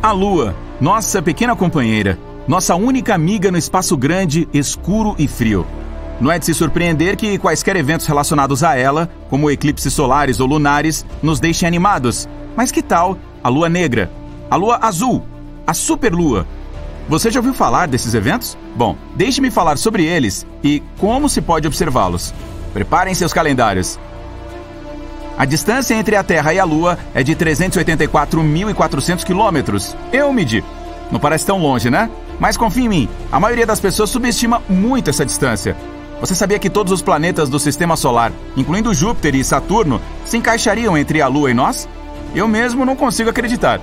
A Lua, nossa pequena companheira, nossa única amiga no espaço grande, escuro e frio. Não é de se surpreender que quaisquer eventos relacionados a ela, como eclipses solares ou lunares, nos deixem animados. Mas que tal a Lua Negra, a Lua Azul, a Superlua? Você já ouviu falar desses eventos? Bom, deixe-me falar sobre eles e como se pode observá-los. Preparem seus calendários. A distância entre a Terra e a Lua é de 384.400 quilômetros. Eu medi. Não parece tão longe, né? Mas confie em mim, a maioria das pessoas subestima muito essa distância. Você sabia que todos os planetas do Sistema Solar, incluindo Júpiter e Saturno, se encaixariam entre a Lua e nós? Eu mesmo não consigo acreditar.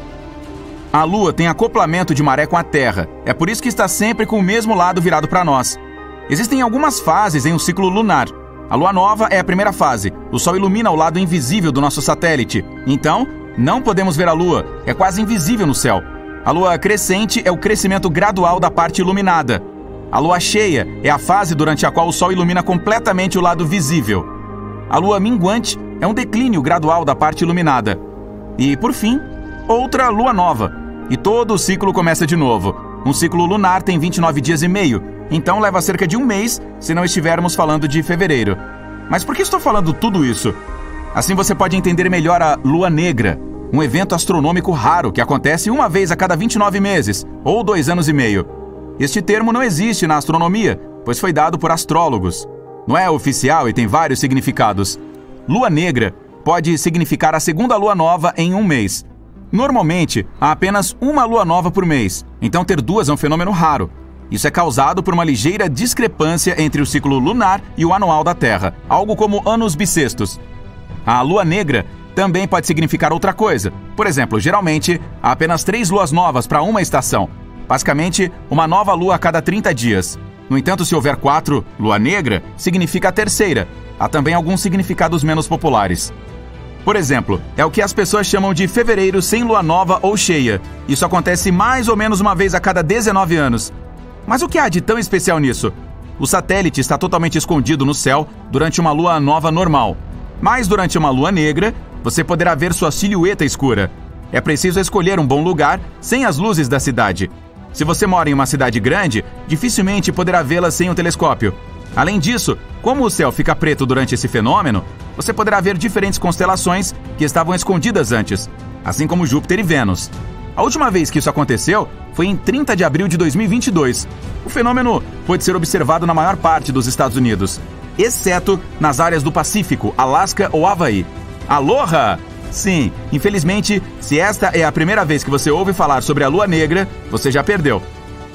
A Lua tem acoplamento de maré com a Terra. É por isso que está sempre com o mesmo lado virado para nós. Existem algumas fases em um ciclo lunar. A Lua Nova é a primeira fase. O Sol ilumina o lado invisível do nosso satélite. Então, não podemos ver a Lua. É quase invisível no céu. A Lua crescente é o crescimento gradual da parte iluminada. A Lua cheia é a fase durante a qual o Sol ilumina completamente o lado visível. A Lua minguante é um declínio gradual da parte iluminada. E, por fim, outra Lua Nova. E todo o ciclo começa de novo. Um ciclo lunar tem 29 dias e meio. Então leva cerca de um mês se não estivermos falando de fevereiro. Mas por que estou falando tudo isso? Assim você pode entender melhor a Lua Negra, um evento astronômico raro que acontece uma vez a cada 29 meses, ou 2 anos e meio. Este termo não existe na astronomia, pois foi dado por astrólogos. Não é oficial e tem vários significados. Lua Negra pode significar a segunda lua nova em um mês. Normalmente, há apenas uma lua nova por mês, então ter duas é um fenômeno raro. Isso é causado por uma ligeira discrepância entre o ciclo lunar e o anual da Terra, algo como anos bissextos. A Lua Negra também pode significar outra coisa. Por exemplo, geralmente, há apenas 3 luas novas para uma estação. Basicamente, uma nova lua a cada 30 dias. No entanto, se houver 4, Lua Negra significa a terceira. Há também alguns significados menos populares. Por exemplo, é o que as pessoas chamam de fevereiro sem lua nova ou cheia. Isso acontece mais ou menos uma vez a cada 19 anos. Mas o que há de tão especial nisso? O satélite está totalmente escondido no céu durante uma lua nova normal. Mas durante uma lua negra, você poderá ver sua silhueta escura. É preciso escolher um bom lugar sem as luzes da cidade. Se você mora em uma cidade grande, dificilmente poderá vê-la sem um telescópio. Além disso, como o céu fica preto durante esse fenômeno, você poderá ver diferentes constelações que estavam escondidas antes, assim como Júpiter e Vênus. A última vez que isso aconteceu foi em 30 de abril de 2022. O fenômeno pôde ser observado na maior parte dos Estados Unidos, exceto nas áreas do Pacífico, Alasca ou Havaí. Aloha! Sim, infelizmente, se esta é a primeira vez que você ouve falar sobre a Lua Negra, você já perdeu.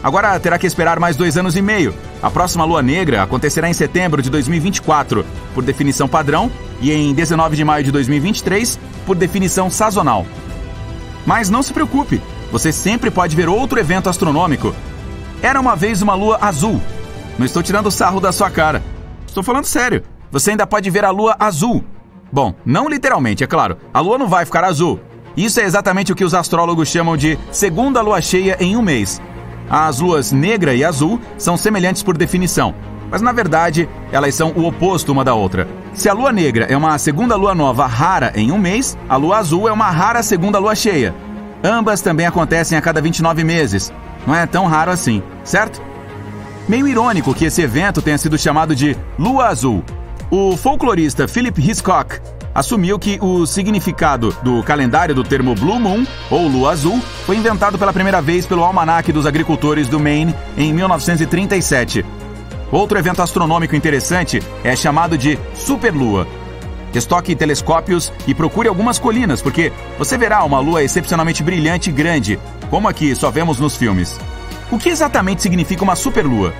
Agora terá que esperar mais 2 anos e meio. A próxima Lua Negra acontecerá em setembro de 2024, por definição padrão, e em 19 de maio de 2023, por definição sazonal. Mas não se preocupe, você sempre pode ver outro evento astronômico. Era uma vez uma lua azul. Não estou tirando sarro da sua cara. Estou falando sério. Você ainda pode ver a lua azul. Bom, não literalmente, é claro. A lua não vai ficar azul. Isso é exatamente o que os astrólogos chamam de segunda lua cheia em um mês. As luas negra e azul são semelhantes por definição, mas na verdade elas são o oposto uma da outra. Se a lua negra é uma segunda lua nova rara em um mês, a lua azul é uma rara segunda lua cheia. Ambas também acontecem a cada 29 meses. Não é tão raro assim, certo? Meio irônico que esse evento tenha sido chamado de Lua Azul. O folclorista Philip Hitchcock assumiu que o significado do calendário do termo Blue Moon, ou Lua Azul, foi inventado pela primeira vez pelo Almanaque dos Agricultores do Maine em 1937. Outro evento astronômico interessante é chamado de Superlua. Estoque telescópios e procure algumas colinas, porque você verá uma lua excepcionalmente brilhante e grande, como aqui só vemos nos filmes. O que exatamente significa uma superlua?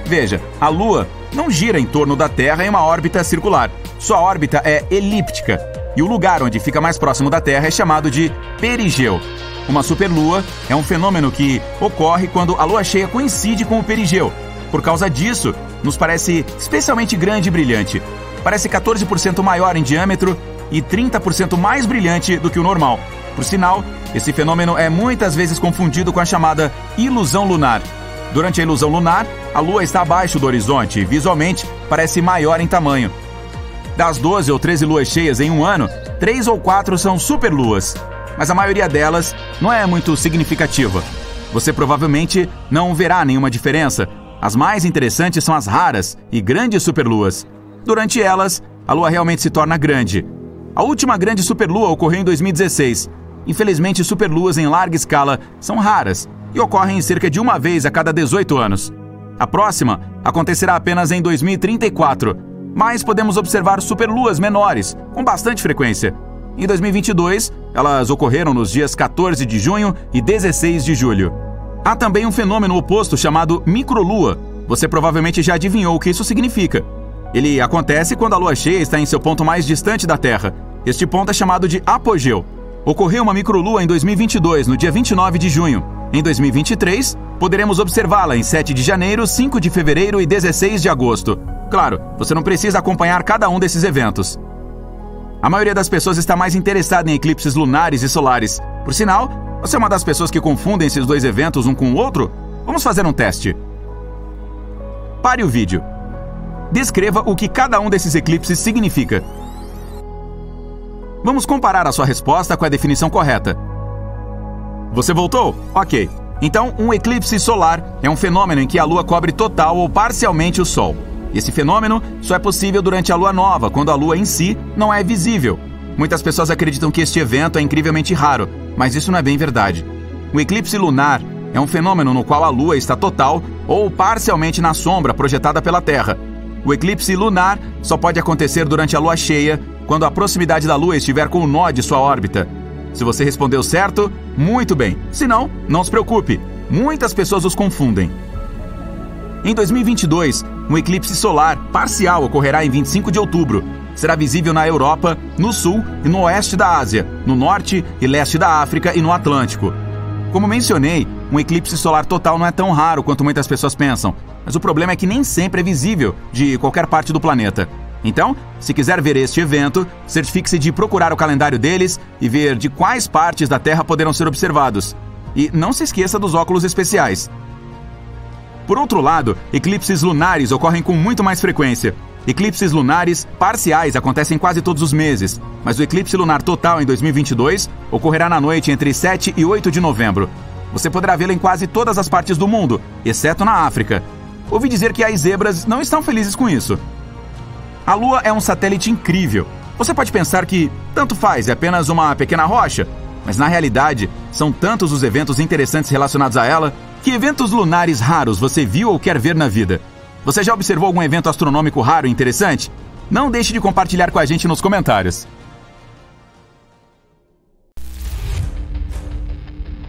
Veja, a Lua não gira em torno da Terra em uma órbita circular. Sua órbita é elíptica, e o lugar onde fica mais próximo da Terra é chamado de perigeu. Uma superlua é um fenômeno que ocorre quando a lua cheia coincide com o perigeu. Por causa disso, nos parece especialmente grande e brilhante. Parece 14% maior em diâmetro e 30% mais brilhante do que o normal. Por sinal, esse fenômeno é muitas vezes confundido com a chamada ilusão lunar. Durante a ilusão lunar, a Lua está abaixo do horizonte e, visualmente, parece maior em tamanho. Das 12 ou 13 luas cheias em um ano, 3 ou 4 são superluas. mas a maioria delas não é muito significativa. Você provavelmente não verá nenhuma diferença. As mais interessantes são as raras e grandes superluas. Durante elas, a Lua realmente se torna grande. A última grande superlua ocorreu em 2016. Infelizmente, superluas em larga escala são raras e ocorrem cerca de uma vez a cada 18 anos. A próxima acontecerá apenas em 2034, mas podemos observar superluas menores, com bastante frequência. Em 2022, elas ocorreram nos dias 14 de junho e 16 de julho. Há também um fenômeno oposto chamado microlua. Você provavelmente já adivinhou o que isso significa. Ele acontece quando a lua cheia está em seu ponto mais distante da Terra. Este ponto é chamado de apogeu. Ocorreu uma microlua em 2022, no dia 29 de junho. Em 2023, poderemos observá-la em 7 de janeiro, 5 de fevereiro e 16 de agosto. Claro, você não precisa acompanhar cada um desses eventos. A maioria das pessoas está mais interessada em eclipses lunares e solares. Por sinal, você é uma das pessoas que confundem esses dois eventos um com o outro? Vamos fazer um teste. Pare o vídeo. Descreva o que cada um desses eclipses significa. Vamos comparar a sua resposta com a definição correta. Você voltou? Ok. Então, um eclipse solar é um fenômeno em que a Lua cobre total ou parcialmente o Sol. Esse fenômeno só é possível durante a Lua nova, quando a Lua em si não é visível. Muitas pessoas acreditam que este evento é incrivelmente raro, mas isso não é bem verdade. O eclipse lunar é um fenômeno no qual a Lua está total ou parcialmente na sombra projetada pela Terra. O eclipse lunar só pode acontecer durante a Lua cheia, quando a proximidade da Lua estiver com o nó de sua órbita. Se você respondeu certo, muito bem. Se não, não se preocupe. Muitas pessoas os confundem. Em 2022, um eclipse solar parcial ocorrerá em 25 de outubro. Será visível na Europa, no sul e no oeste da Ásia, no norte e leste da África e no Atlântico. Como mencionei, um eclipse solar total não é tão raro quanto muitas pessoas pensam, mas o problema é que nem sempre é visível de qualquer parte do planeta. Então, se quiser ver este evento, certifique-se de procurar o calendário deles e ver de quais partes da Terra poderão ser observados. E não se esqueça dos óculos especiais. Por outro lado, eclipses lunares ocorrem com muito mais frequência. Eclipses lunares parciais acontecem quase todos os meses, mas o eclipse lunar total em 2022 ocorrerá na noite entre 7 e 8 de novembro. Você poderá vê-lo em quase todas as partes do mundo, exceto na África. Ouvi dizer que as zebras não estão felizes com isso. A Lua é um satélite incrível. Você pode pensar que tanto faz, é apenas uma pequena rocha, mas na realidade são tantos os eventos interessantes relacionados a ela. Que eventos lunares raros você viu ou quer ver na vida? Você já observou algum evento astronômico raro e interessante? Não deixe de compartilhar com a gente nos comentários.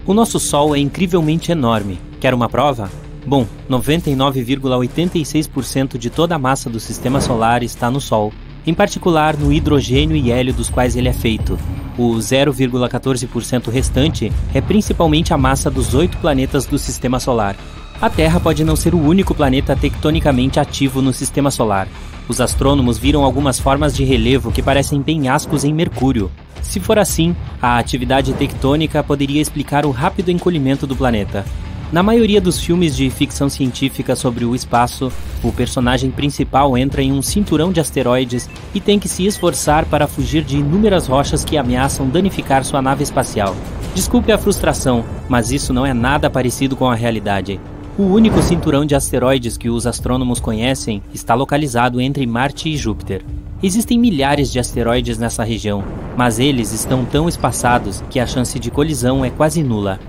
O nosso Sol é incrivelmente enorme. Quer uma prova? Bom, 99,86% de toda a massa do Sistema Solar está no Sol, em particular no hidrogênio e hélio dos quais ele é feito. O 0,14% restante é principalmente a massa dos 8 planetas do Sistema Solar. A Terra pode não ser o único planeta tectonicamente ativo no Sistema Solar. Os astrônomos viram algumas formas de relevo que parecem penhascos em Mercúrio. Se for assim, a atividade tectônica poderia explicar o rápido encolhimento do planeta. Na maioria dos filmes de ficção científica sobre o espaço, o personagem principal entra em um cinturão de asteroides e tem que se esforçar para fugir de inúmeras rochas que ameaçam danificar sua nave espacial. Desculpe a frustração, mas isso não é nada parecido com a realidade. O único cinturão de asteroides que os astrônomos conhecem está localizado entre Marte e Júpiter. Existem milhares de asteroides nessa região, mas eles estão tão espaçados que a chance de colisão é quase nula.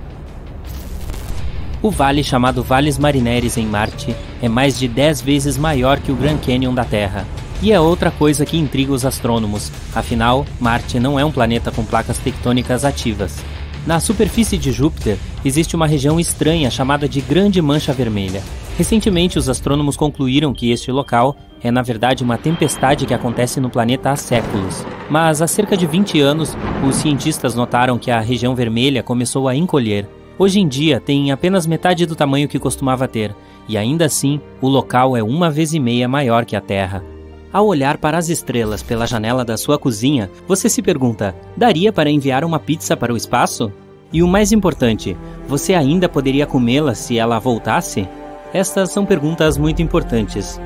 O vale chamado Valles Marineris em Marte é mais de 10 vezes maior que o Grand Canyon da Terra. E é outra coisa que intriga os astrônomos, afinal, Marte não é um planeta com placas tectônicas ativas. Na superfície de Júpiter, existe uma região estranha chamada de Grande Mancha Vermelha. Recentemente, os astrônomos concluíram que este local é na verdade uma tempestade que acontece no planeta há séculos. Mas há cerca de 20 anos, os cientistas notaram que a região vermelha começou a encolher. Hoje em dia tem apenas metade do tamanho que costumava ter, e ainda assim o local é 1,5 vezes maior que a Terra. Ao olhar para as estrelas pela janela da sua cozinha, você se pergunta, daria para enviar uma pizza para o espaço? E o mais importante, você ainda poderia comê-la se ela voltasse? Estas são perguntas muito importantes.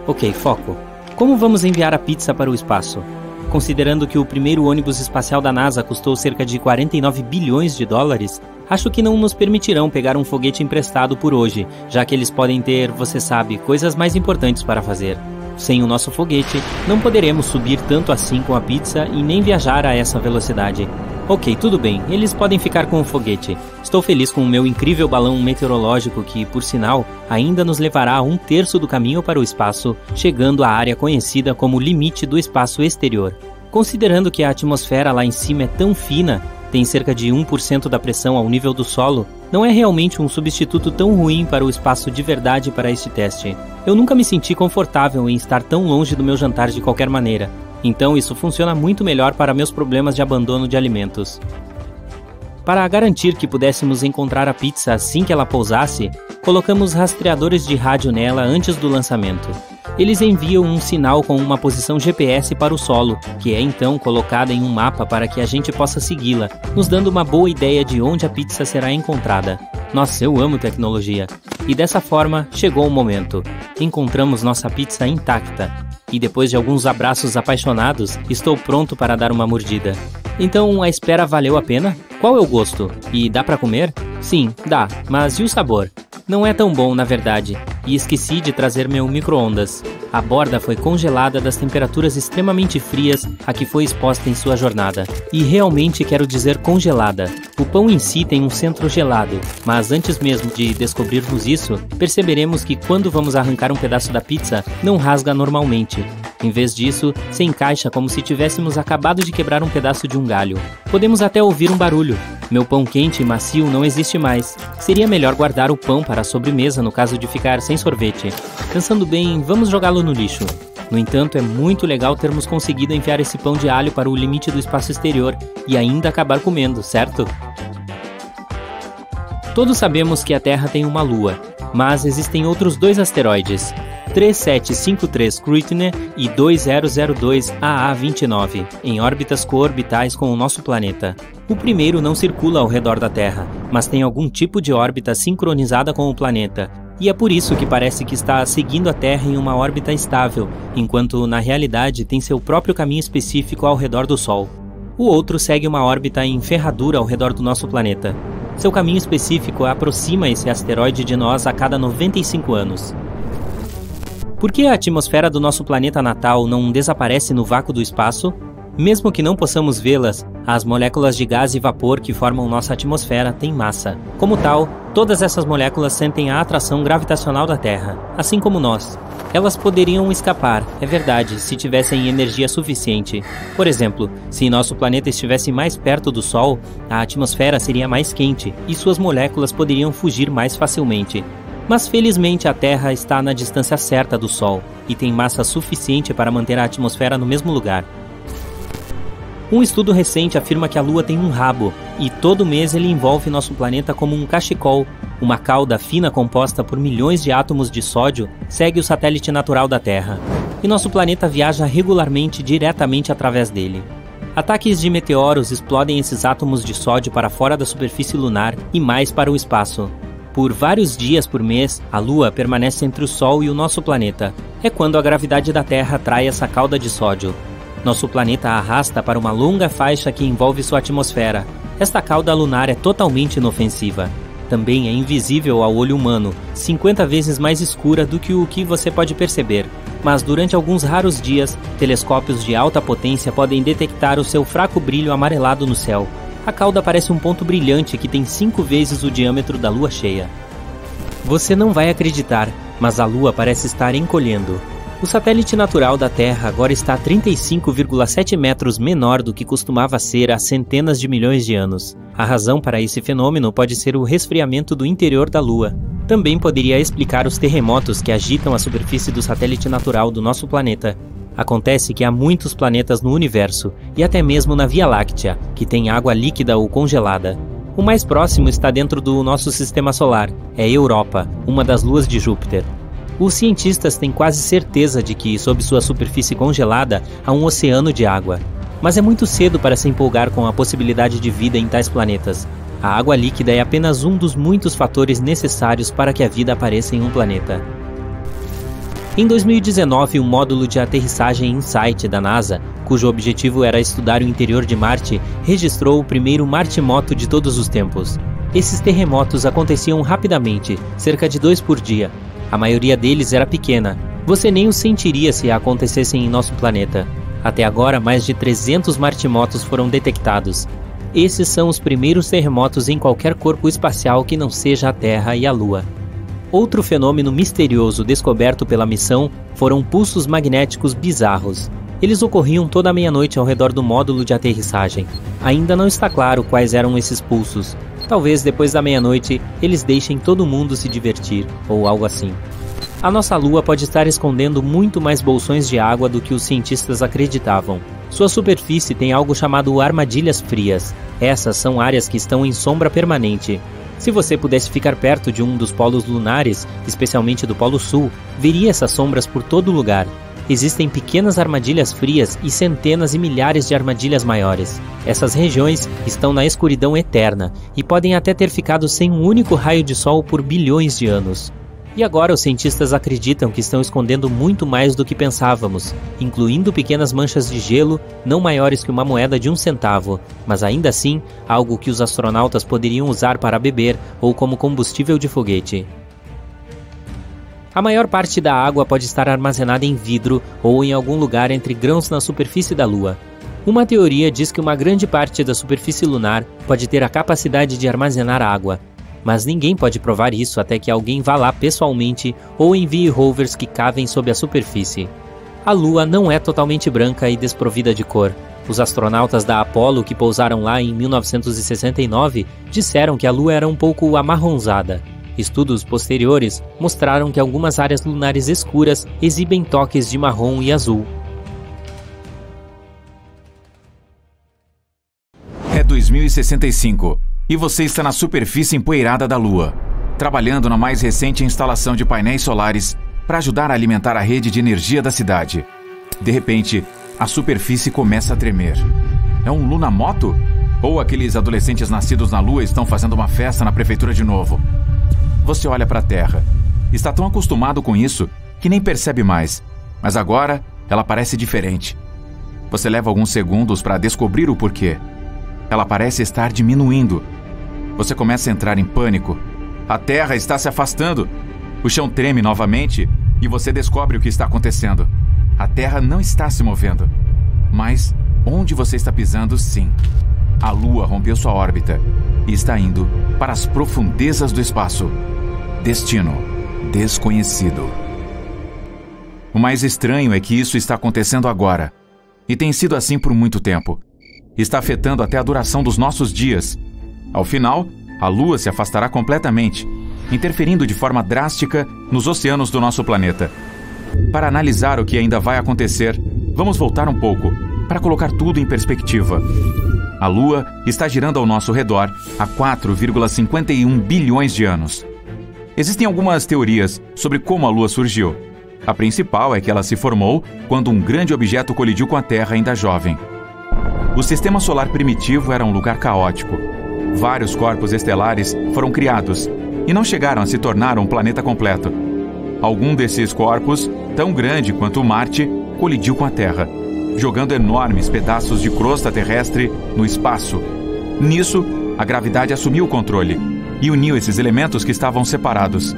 Ok, foco. Como vamos enviar a pizza para o espaço? Considerando que o primeiro ônibus espacial da NASA custou cerca de 49 bilhões de dólares, acho que não nos permitirão pegar um foguete emprestado por hoje, já que eles podem ter, você sabe, coisas mais importantes para fazer. Sem o nosso foguete, não poderemos subir tanto assim com a pizza e nem viajar a essa velocidade. Ok, tudo bem, eles podem ficar com o foguete. Estou feliz com o meu incrível balão meteorológico que, por sinal, ainda nos levará a 1/3 do caminho para o espaço, chegando à área conhecida como limite do espaço exterior. Considerando que a atmosfera lá em cima é tão fina, tem cerca de 1% da pressão ao nível do solo, não é realmente um substituto tão ruim para o espaço de verdade para este teste. Eu nunca me senti confortável em estar tão longe do meu jantar de qualquer maneira. Então isso funciona muito melhor para meus problemas de abandono de alimentos. Para garantir que pudéssemos encontrar a pizza assim que ela pousasse, colocamos rastreadores de rádio nela antes do lançamento. Eles enviam um sinal com uma posição GPS para o solo, que é então colocada em um mapa para que a gente possa segui-la, nos dando uma boa ideia de onde a pizza será encontrada. Nossa, eu amo tecnologia. E dessa forma, chegou o momento. Encontramos nossa pizza intacta. E depois de alguns abraços apaixonados, estou pronto para dar uma mordida. Então, a espera valeu a pena? Qual é o gosto? E dá para comer? Sim, dá, mas e o sabor? Não é tão bom, na verdade, e esqueci de trazer meu micro-ondas. A borda foi congelada das temperaturas extremamente frias a que foi exposta em sua jornada. E realmente quero dizer congelada. O pão em si tem um centro gelado, mas antes mesmo de descobrirmos isso, perceberemos que quando vamos arrancar um pedaço da pizza, não rasga normalmente. Em vez disso, se encaixa como se tivéssemos acabado de quebrar um pedaço de um galho. Podemos até ouvir um barulho. Meu pão quente e macio não existe mais. Seria melhor guardar o pão para a sobremesa no caso de ficar sem sorvete. Pensando bem, vamos jogá-lo no lixo. No entanto, é muito legal termos conseguido enfiar esse pão de alho para o limite do espaço exterior e ainda acabar comendo, certo? Todos sabemos que a Terra tem uma lua, mas existem outros 2 asteroides, 3753 Chrétien e 2002 AA29, em órbitas coorbitais com o nosso planeta. O primeiro não circula ao redor da Terra, mas tem algum tipo de órbita sincronizada com o planeta, e é por isso que parece que está seguindo a Terra em uma órbita estável, enquanto na realidade tem seu próprio caminho específico ao redor do Sol. O outro segue uma órbita em ferradura ao redor do nosso planeta. Seu caminho específico aproxima esse asteroide de nós a cada 95 anos. Por que a atmosfera do nosso planeta natal não desaparece no vácuo do espaço? Mesmo que não possamos vê-las, as moléculas de gás e vapor que formam nossa atmosfera têm massa. Como tal, todas essas moléculas sentem a atração gravitacional da Terra, assim como nós. Elas poderiam escapar, é verdade, se tivessem energia suficiente. Por exemplo, se nosso planeta estivesse mais perto do Sol, a atmosfera seria mais quente e suas moléculas poderiam fugir mais facilmente. Mas felizmente a Terra está na distância certa do Sol e tem massa suficiente para manter a atmosfera no mesmo lugar. Um estudo recente afirma que a Lua tem um rabo, e todo mês ele envolve nosso planeta como um cachecol. Uma cauda fina composta por milhões de átomos de sódio segue o satélite natural da Terra, e nosso planeta viaja regularmente diretamente através dele. Ataques de meteoros explodem esses átomos de sódio para fora da superfície lunar e mais para o espaço. Por vários dias por mês, a Lua permanece entre o Sol e o nosso planeta. É quando a gravidade da Terra atrai essa cauda de sódio. Nosso planeta a arrasta para uma longa faixa que envolve sua atmosfera. Esta cauda lunar é totalmente inofensiva. Também é invisível ao olho humano, 50 vezes mais escura do que o que você pode perceber. Mas durante alguns raros dias, telescópios de alta potência podem detectar o seu fraco brilho amarelado no céu. A cauda parece um ponto brilhante que tem 5 vezes o diâmetro da Lua cheia. Você não vai acreditar, mas a Lua parece estar encolhendo. O satélite natural da Terra agora está 35,7 metros menor do que costumava ser há centenas de milhões de anos. A razão para esse fenômeno pode ser o resfriamento do interior da Lua. Também poderia explicar os terremotos que agitam a superfície do satélite natural do nosso planeta. Acontece que há muitos planetas no universo, e até mesmo na Via Láctea, que tem água líquida ou congelada. O mais próximo está dentro do nosso sistema solar, é Europa, uma das luas de Júpiter. Os cientistas têm quase certeza de que, sob sua superfície congelada, há um oceano de água. Mas é muito cedo para se empolgar com a possibilidade de vida em tais planetas. A água líquida é apenas um dos muitos fatores necessários para que a vida apareça em um planeta. Em 2019, um módulo de aterrissagem InSight da NASA, cujo objetivo era estudar o interior de Marte, registrou o primeiro maremoto de todos os tempos. Esses terremotos aconteciam rapidamente, cerca de 2 por dia. A maioria deles era pequena. Você nem os sentiria se acontecessem em nosso planeta. Até agora, mais de 300 maremotos foram detectados. Esses são os primeiros terremotos em qualquer corpo espacial que não seja a Terra e a Lua. Outro fenômeno misterioso descoberto pela missão foram pulsos magnéticos bizarros. Eles ocorriam toda a meia-noite ao redor do módulo de aterrissagem. Ainda não está claro quais eram esses pulsos. Talvez depois da meia-noite eles deixem todo mundo se divertir, ou algo assim. A nossa Lua pode estar escondendo muito mais bolsões de água do que os cientistas acreditavam. Sua superfície tem algo chamado armadilhas frias. Essas são áreas que estão em sombra permanente. Se você pudesse ficar perto de um dos polos lunares, especialmente do Polo Sul, veria essas sombras por todo lugar. Existem pequenas armadilhas frias e centenas e milhares de armadilhas maiores. Essas regiões estão na escuridão eterna e podem até ter ficado sem um único raio de sol por bilhões de anos. E agora os cientistas acreditam que estão escondendo muito mais do que pensávamos, incluindo pequenas manchas de gelo não maiores que uma moeda de 1 centavo, mas ainda assim algo que os astronautas poderiam usar para beber ou como combustível de foguete. A maior parte da água pode estar armazenada em vidro ou em algum lugar entre grãos na superfície da Lua. Uma teoria diz que uma grande parte da superfície lunar pode ter a capacidade de armazenar água, mas ninguém pode provar isso até que alguém vá lá pessoalmente ou envie rovers que cavem sob a superfície. A Lua não é totalmente branca e desprovida de cor. Os astronautas da Apollo que pousaram lá em 1969 disseram que a Lua era um pouco amarronzada. Estudos posteriores mostraram que algumas áreas lunares escuras exibem toques de marrom e azul. É 2065 e você está na superfície empoeirada da Lua, trabalhando na mais recente instalação de painéis solares para ajudar a alimentar a rede de energia da cidade. De repente, a superfície começa a tremer. É um lunamoto? Ou aqueles adolescentes nascidos na Lua estão fazendo uma festa na prefeitura de novo? Você olha para a Terra. Está tão acostumado com isso que nem percebe mais. Mas agora, ela parece diferente. Você leva alguns segundos para descobrir o porquê. Ela parece estar diminuindo. Você começa a entrar em pânico. A Terra está se afastando. O chão treme novamente e você descobre o que está acontecendo. A Terra não está se movendo. Mas onde você está pisando, sim. A Lua rompeu sua órbita e está indo para as profundezas do espaço. Destino desconhecido. O mais estranho é que isso está acontecendo agora. E tem sido assim por muito tempo. Está afetando até a duração dos nossos dias. Ao final, a Lua se afastará completamente, interferindo de forma drástica nos oceanos do nosso planeta. Para analisar o que ainda vai acontecer, vamos voltar um pouco, para colocar tudo em perspectiva. A Lua está girando ao nosso redor há 4,51 bilhões de anos. Existem algumas teorias sobre como a Lua surgiu. A principal é que ela se formou quando um grande objeto colidiu com a Terra ainda jovem. O sistema solar primitivo era um lugar caótico. Vários corpos estelares foram criados e não chegaram a se tornar um planeta completo. Algum desses corpos, tão grande quanto Marte, colidiu com a Terra, jogando enormes pedaços de crosta terrestre no espaço. Nisso, a gravidade assumiu o controle e uniu esses elementos que estavam separados.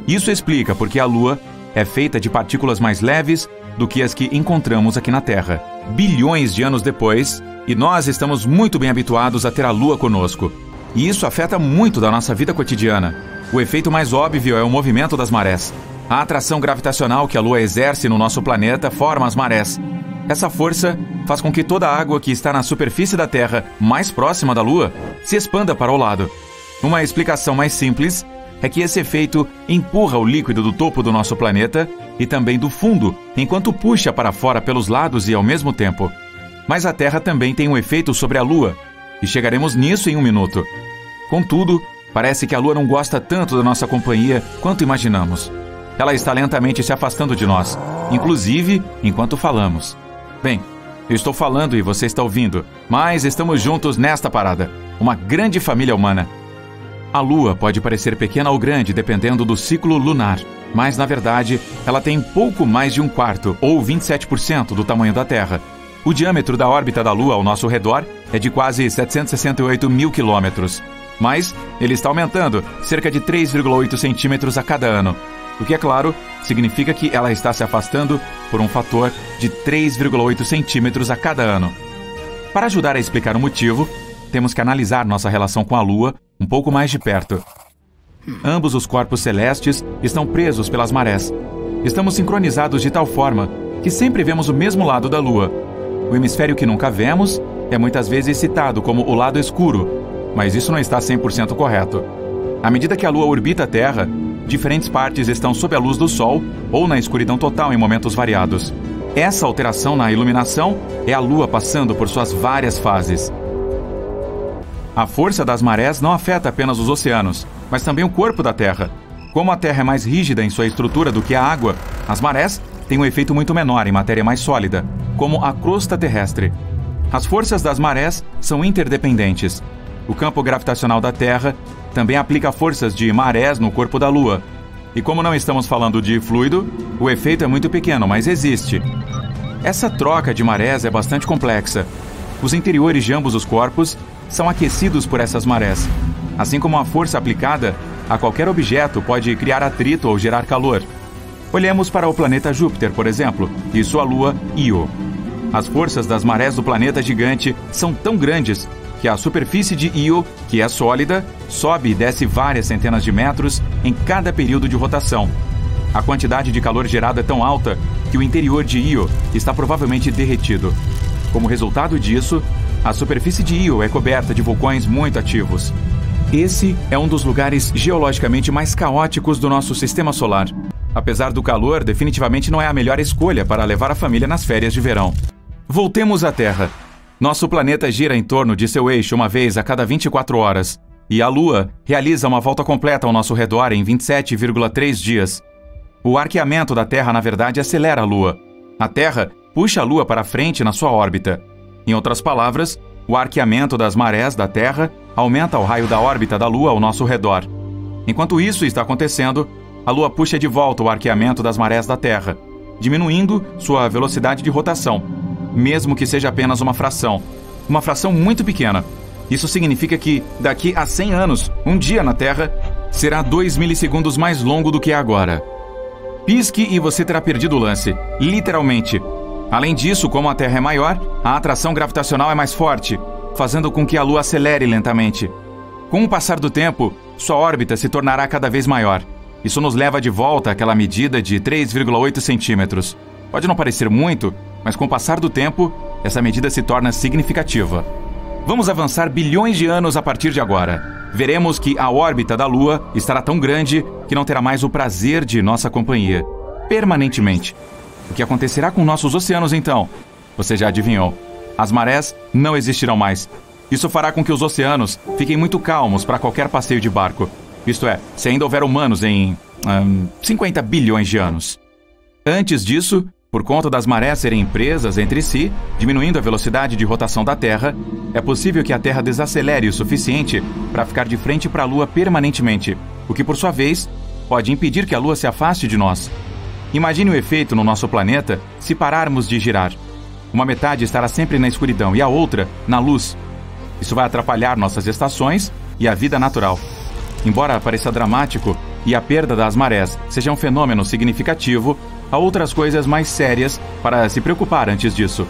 Isso explica porque a Lua é feita de partículas mais leves do que as que encontramos aqui na Terra. Bilhões de anos depois, e nós estamos muito bem habituados a ter a Lua conosco. E isso afeta muito da nossa vida cotidiana. O efeito mais óbvio é o movimento das marés. A atração gravitacional que a Lua exerce no nosso planeta forma as marés. Essa força faz com que toda a água que está na superfície da Terra, mais próxima da Lua, se expanda para o lado. Uma explicação mais simples é que esse efeito empurra o líquido do topo do nosso planeta e também do fundo, enquanto puxa para fora pelos lados e ao mesmo tempo. Mas a Terra também tem um efeito sobre a Lua, e chegaremos nisso em um minuto. Contudo, parece que a Lua não gosta tanto da nossa companhia quanto imaginamos. Ela está lentamente se afastando de nós, inclusive enquanto falamos. Bem, eu estou falando e você está ouvindo, mas estamos juntos nesta parada, uma grande família humana. A Lua pode parecer pequena ou grande dependendo do ciclo lunar, mas na verdade ela tem pouco mais de 1/4 ou 27% do tamanho da Terra. O diâmetro da órbita da Lua ao nosso redor é de quase 768 mil quilômetros, mas ele está aumentando cerca de 3,8 centímetros a cada ano, o que, é claro, significa que ela está se afastando por um fator de 3,8 centímetros a cada ano. Para ajudar a explicar o motivo, temos que analisar nossa relação com a Lua um pouco mais de perto. Ambos os corpos celestes estão presos pelas marés. Estamos sincronizados de tal forma que sempre vemos o mesmo lado da Lua. O hemisfério que nunca vemos é muitas vezes citado como o lado escuro, mas isso não está 100% correto. À medida que a Lua orbita a Terra, diferentes partes estão sob a luz do Sol ou na escuridão total em momentos variados. Essa alteração na iluminação é a Lua passando por suas várias fases. A força das marés não afeta apenas os oceanos, mas também o corpo da Terra. Como a Terra é mais rígida em sua estrutura do que a água, as marés têm um efeito muito menor em matéria mais sólida, como a crosta terrestre. As forças das marés são interdependentes. O campo gravitacional da Terra também aplica forças de marés no corpo da Lua. E como não estamos falando de fluido, o efeito é muito pequeno, mas existe. Essa troca de marés é bastante complexa. Os interiores de ambos os corpos são aquecidos por essas marés. Assim como a força aplicada a qualquer objeto pode criar atrito ou gerar calor. Olhemos para o planeta Júpiter, por exemplo, e sua lua Io. As forças das marés do planeta gigante são tão grandes que a superfície de Io, que é sólida, sobe e desce várias centenas de metros em cada período de rotação. A quantidade de calor gerado é tão alta que o interior de Io está provavelmente derretido. Como resultado disso, a superfície de Io é coberta de vulcões muito ativos. Esse é um dos lugares geologicamente mais caóticos do nosso sistema solar. Apesar do calor, definitivamente não é a melhor escolha para levar a família nas férias de verão. Voltemos à Terra. Nosso planeta gira em torno de seu eixo uma vez a cada 24 horas, e a Lua realiza uma volta completa ao nosso redor em 27,3 dias. O arqueamento da Terra, na verdade, acelera a Lua. A Terra puxa a Lua para frente na sua órbita. Em outras palavras, o arqueamento das marés da Terra aumenta o raio da órbita da Lua ao nosso redor. Enquanto isso está acontecendo, a Lua puxa de volta o arqueamento das marés da Terra, diminuindo sua velocidade de rotação, mesmo que seja apenas uma fração muito pequena. Isso significa que, daqui a 100 anos, um dia na Terra será 2 milissegundos mais longo do que agora. Pisque e você terá perdido o lance, literalmente. Além disso, como a Terra é maior, a atração gravitacional é mais forte, fazendo com que a Lua acelere lentamente. Com o passar do tempo, sua órbita se tornará cada vez maior. Isso nos leva de volta àquela medida de 3,8 centímetros. Pode não parecer muito, mas com o passar do tempo, essa medida se torna significativa. Vamos avançar bilhões de anos a partir de agora. Veremos que a órbita da Lua estará tão grande que não terá mais o prazer de nossa companhia, permanentemente. O que acontecerá com nossos oceanos então? Você já adivinhou. As marés não existirão mais. Isso fará com que os oceanos fiquem muito calmos para qualquer passeio de barco. Isto é, se ainda houver humanos em 50 bilhões de anos. Antes disso, por conta das marés serem presas entre si, diminuindo a velocidade de rotação da Terra, é possível que a Terra desacelere o suficiente para ficar de frente para a Lua permanentemente, o que, por sua vez, pode impedir que a Lua se afaste de nós. Imagine o efeito no nosso planeta se pararmos de girar. Uma metade estará sempre na escuridão e a outra na luz. Isso vai atrapalhar nossas estações e a vida natural. Embora pareça dramático e a perda das marés seja um fenômeno significativo, há outras coisas mais sérias para se preocupar antes disso.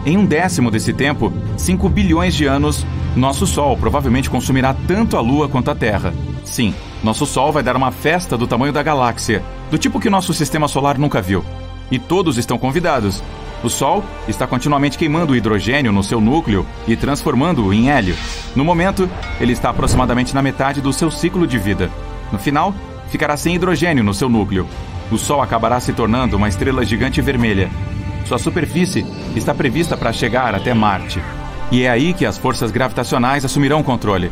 Em 1/10 desse tempo, 5 bilhões de anos, nosso Sol provavelmente consumirá tanto a Lua quanto a Terra. Sim, nosso Sol vai dar uma festa do tamanho da galáxia, do tipo que nosso sistema solar nunca viu. E todos estão convidados. O Sol está continuamente queimando o hidrogênio no seu núcleo e transformando-o em hélio. No momento, ele está aproximadamente na metade do seu ciclo de vida. No final, ficará sem hidrogênio no seu núcleo. O Sol acabará se tornando uma estrela gigante vermelha. Sua superfície está prevista para chegar até Marte. E é aí que as forças gravitacionais assumirão o controle.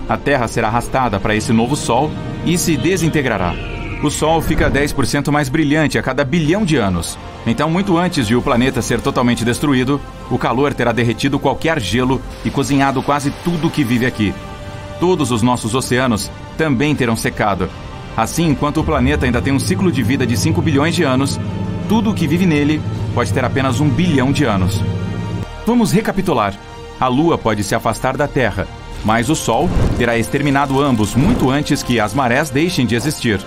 A Terra será arrastada para esse novo Sol e se desintegrará. O Sol fica 10% mais brilhante a cada bilhão de anos. Então, muito antes de o planeta ser totalmente destruído, o calor terá derretido qualquer gelo e cozinhado quase tudo que vive aqui. todos os nossos oceanos também terão secado. Assim, enquanto o planeta ainda tem um ciclo de vida de 5 bilhões de anos, tudo o que vive nele pode ter apenas 1 bilhão de anos. Vamos recapitular. A Lua pode se afastar da Terra, mas o Sol terá exterminado ambos muito antes que as marés deixem de existir.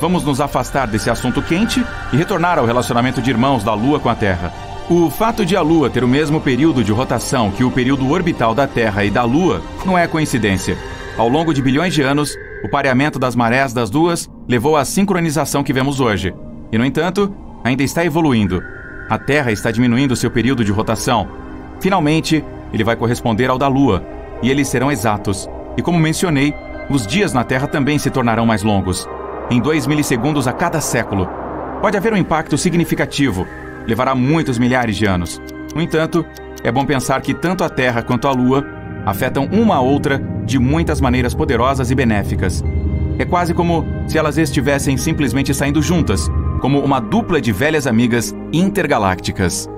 Vamos nos afastar desse assunto quente e retornar ao relacionamento de irmãos da Lua com a Terra. O fato de a Lua ter o mesmo período de rotação que o período orbital da Terra e da Lua não é coincidência. Ao longo de bilhões de anos, o pareamento das marés das duas levou à sincronização que vemos hoje. E, no entanto, ainda está evoluindo. A Terra está diminuindo seu período de rotação. Finalmente, ele vai corresponder ao da Lua, e eles serão exatos. E como mencionei, os dias na Terra também se tornarão mais longos, em 2 milissegundos a cada século. Pode haver um impacto significativo, levará muitos milhares de anos. No entanto, é bom pensar que tanto a Terra quanto a Lua afetam uma a outra de muitas maneiras poderosas e benéficas. É quase como se elas estivessem simplesmente saindo juntas, como uma dupla de velhas amigas intergalácticas.